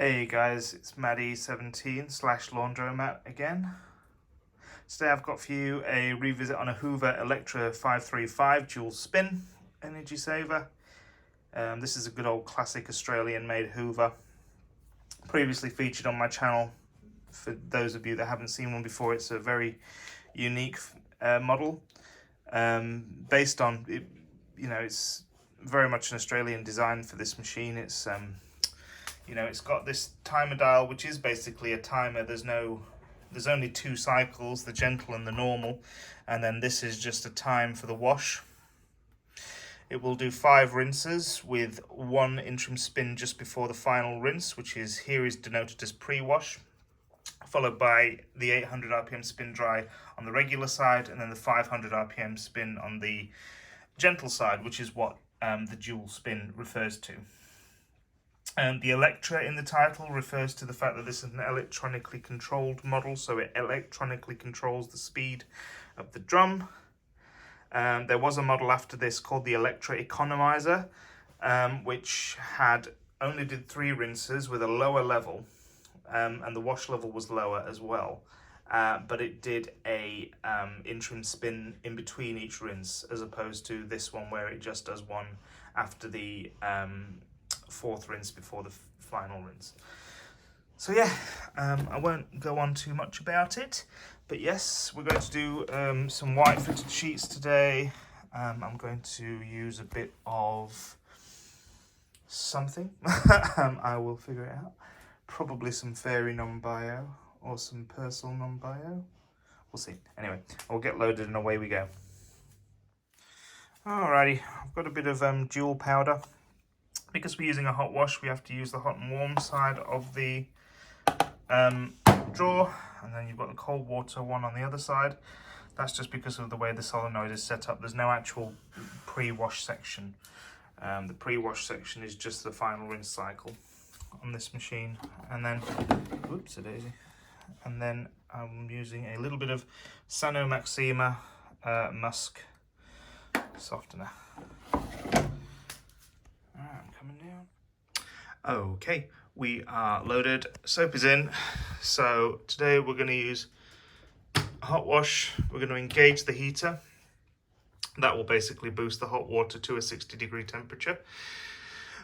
Hey guys, it's Maddie17/Laundro-Matt again. Today I've got for you a revisit on a Hoover Electra 535 dual spin energy saver. This is a good old classic Australian made Hoover. Previously featured on my channel. For those of you that haven't seen one before, it's a very unique model. Based on, it's very much an Australian design for this machine. It's it's got this timer dial, which is basically a timer. There's only two cycles, the gentle and the normal, and then this is just a time for the wash. It will do 5 rinses with 1 interim spin just before the final rinse, which is denoted as pre-wash, followed by the 800 RPM spin dry on the regular side, and then the 500 RPM spin on the gentle side, which is what the dual spin refers to. The Electra in the title refers to the fact that this is an electronically controlled model, so it electronically controls the speed of the drum. There was a model after this called the Electra Economizer, which only did 3 rinses with a lower level, and the wash level was lower as well. But it did a interim spin in between each rinse, as opposed to this one where it just does one after the 4th rinse before the final rinse. So yeah, I won't go on too much about it, but yes, we're going to do some white fitted sheets today. I'm going to use a bit of something. I will figure it out. Probably some Fairy non-bio or some Persil non-bio. We'll see. Anyway, I'll get loaded and away we go. Alrighty, I've got a bit of dual powder. Because we're using a hot wash, we have to use the hot and warm side of the drawer, and then you've got the cold water one on the other side. That's just because of the way the solenoid is set up. There's no actual pre-wash section. The pre-wash section is just the final rinse cycle on this machine. And then, whoops-a-daisy. And then I'm using a little bit of Sano Maxima Musk softener. Okay, we are loaded, soap is in. So today we're going to use a hot wash. We're going to engage the heater. That will basically boost the hot water to a 60-degree temperature.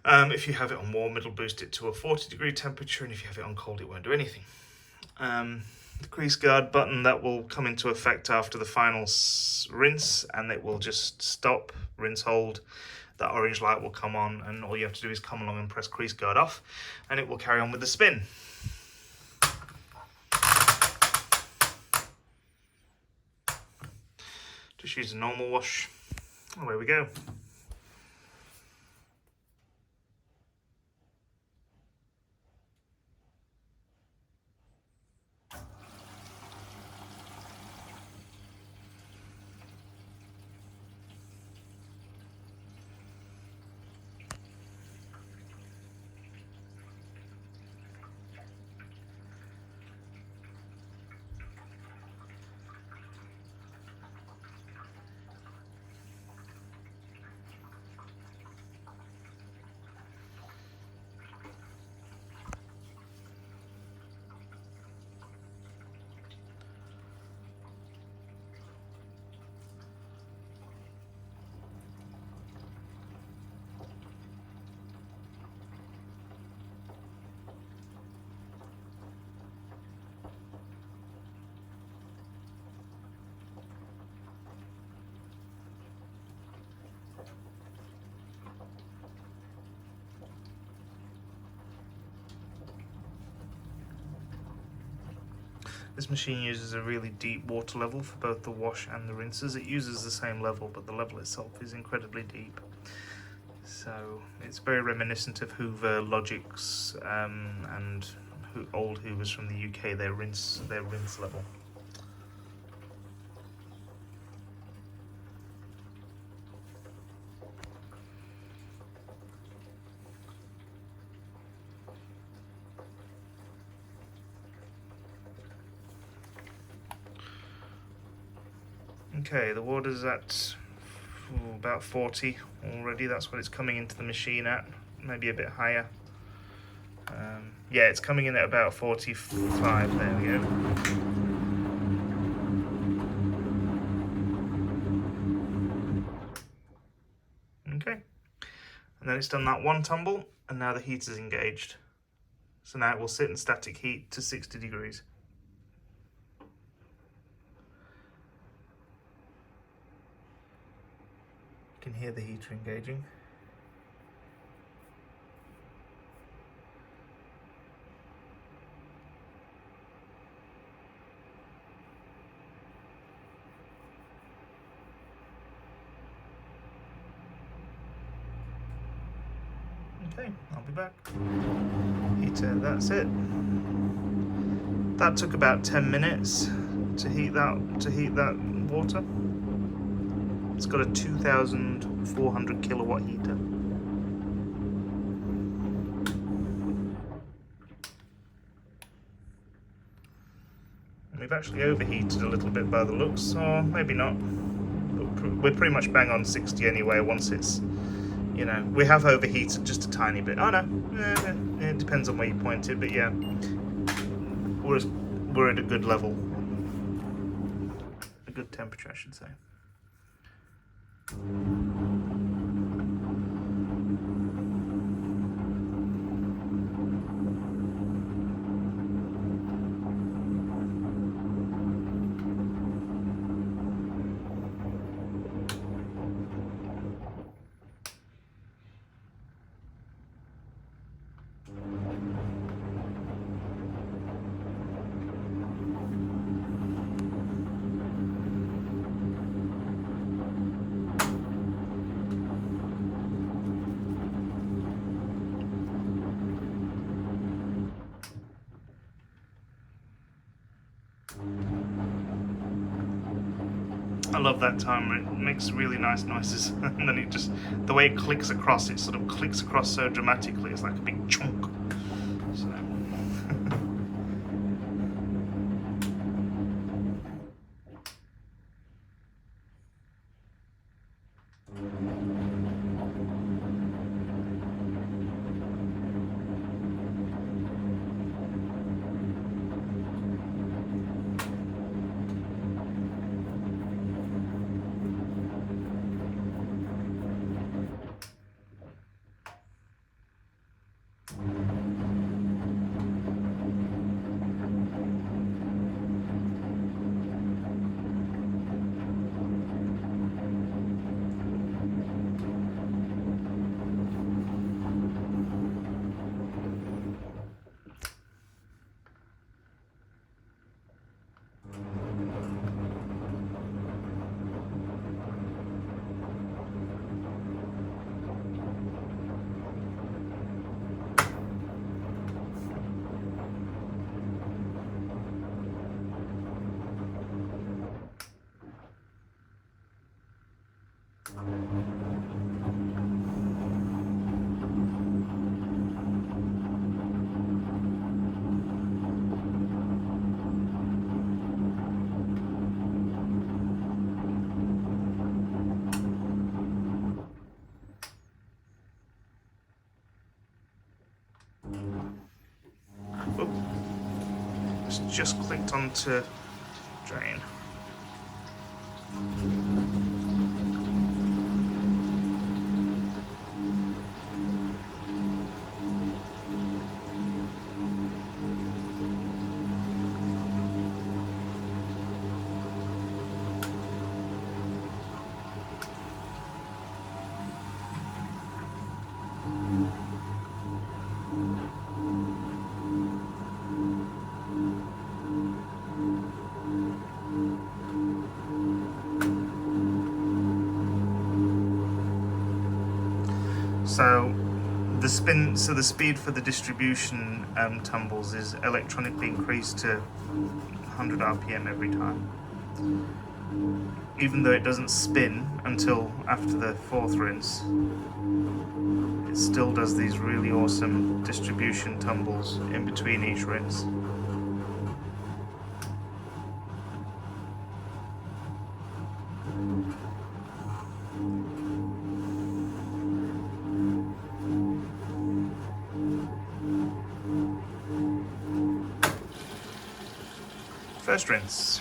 If you have it on warm, it'll boost it to a 40-degree temperature, and if you have it on cold, it won't do anything. The crease guard button, that will come into effect after the final rinse, and it will just stop, rinse, hold. That orange light will come on, and all you have to do is come along and press crease guard off, and it will carry on with the spin. Just use a normal wash. Away we go. This machine uses a really deep water level for both the wash and the rinses. It uses the same level, but the level itself is incredibly deep. So it's very reminiscent of Hoover Logics and old Hoovers from the UK, their rinse level. Okay, the water's at about 40 already. That's what it's coming into the machine at, maybe a bit higher. Yeah, it's coming in at about 45. There we go. Okay, and then it's done that one tumble, and now the heater's engaged. So now it will sit in static heat to 60 degrees. You can hear the heater engaging. Okay, I'll be back. Heater, that's it. That took about 10 minutes to heat that water. It's got a 2,400 kilowatt heater. And we've actually overheated a little bit by the looks, or maybe not. But we're pretty much bang on 60 anyway once it's, you know, we have overheated just a tiny bit. Oh no, it depends on where you point it, but yeah, we're at a good level, a good temperature, I should say. I love that timer, it makes really nice noises. And then it just, the way it clicks across, it sort of clicks across so dramatically, it's like a big chunk. So. It's just clicked onto drain. So the speed for the distribution tumbles is electronically increased to 100 RPM every time. Even though it doesn't spin until after the fourth rinse, it still does these really awesome distribution tumbles in between each rinse. first rinse.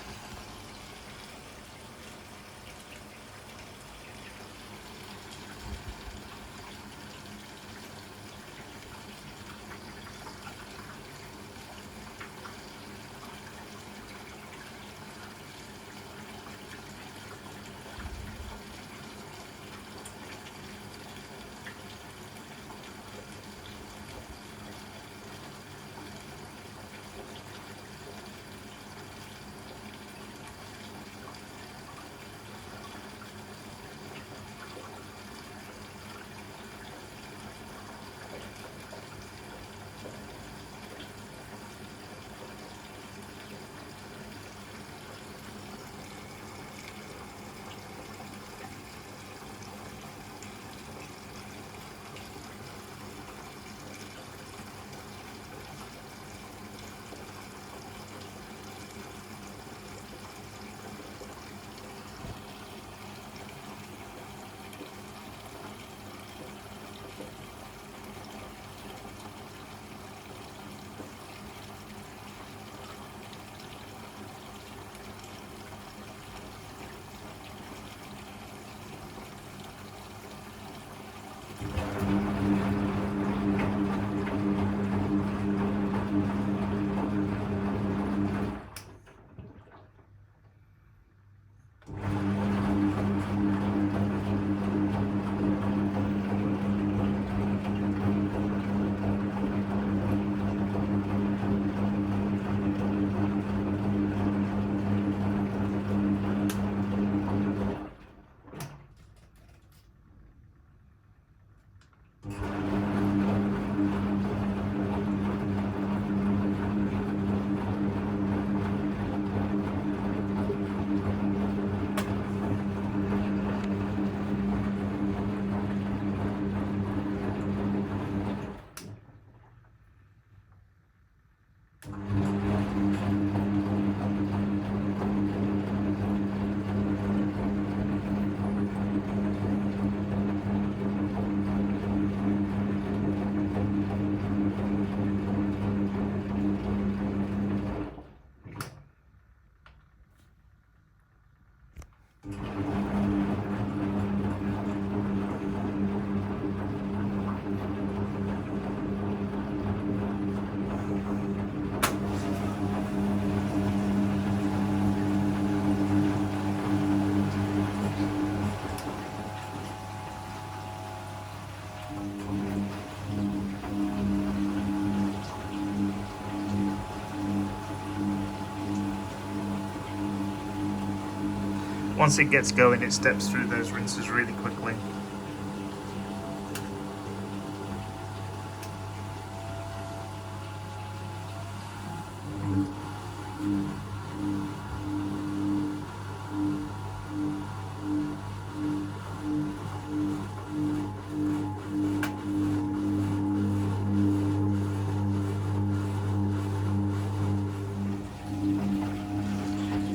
Once it gets going, it steps through those rinses really quickly.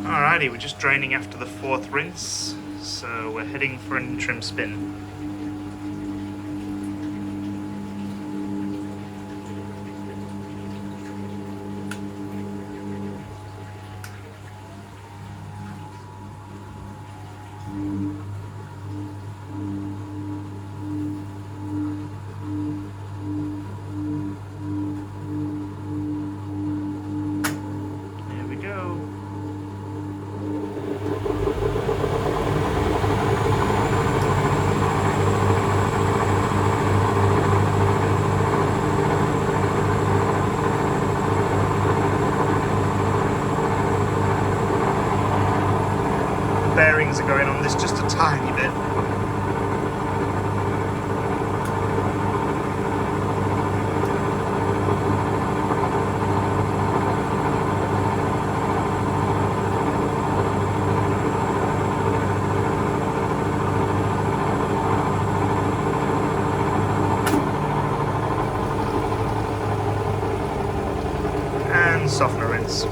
Alrighty, we're just draining after the 4th rinse, so we're heading for an trim spin. Bearings are going on this just a tiny bit. And softener rinse.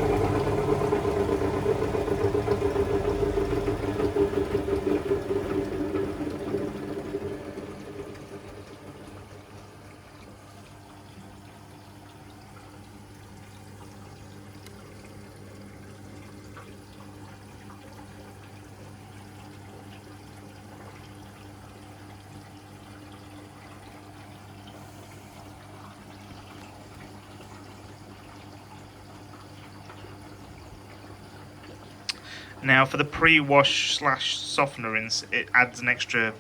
Now for the pre-wash slash softener rinse, it has an extra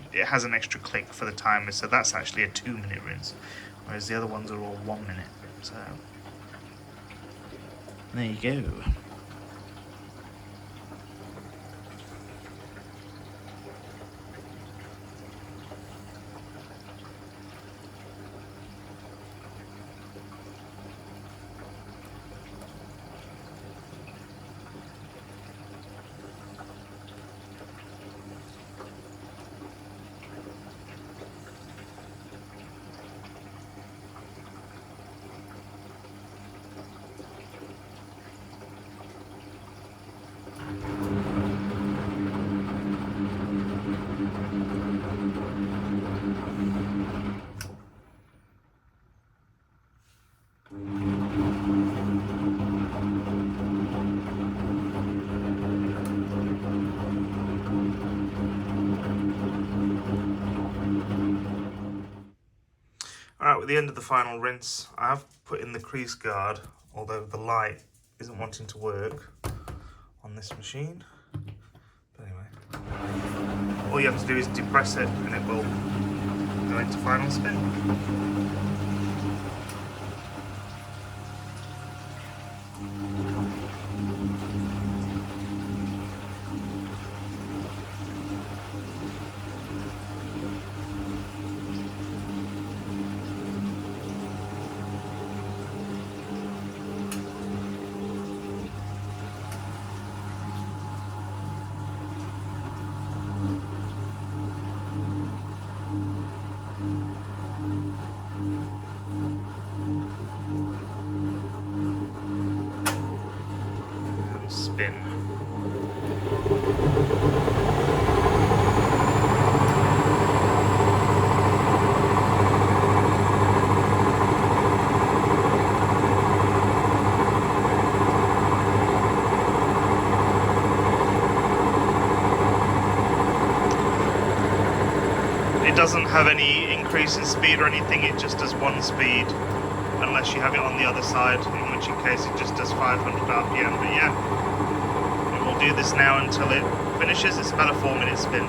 click for the timer, so that's actually a 2-minute rinse, whereas the other ones are all 1 minute. So there you go. Alright, with the end of the final rinse, I have put in the crease guard, although the light isn't wanting to work on this machine. But anyway, all you have to do is depress it and it will go into final spin. Spin. It doesn't have any increase in speed or anything, it just does 1 speed, unless you have it on the other side, in which case it just does 500 RPM, but yeah. Do this now until it finishes. It's about a 4-minute spin.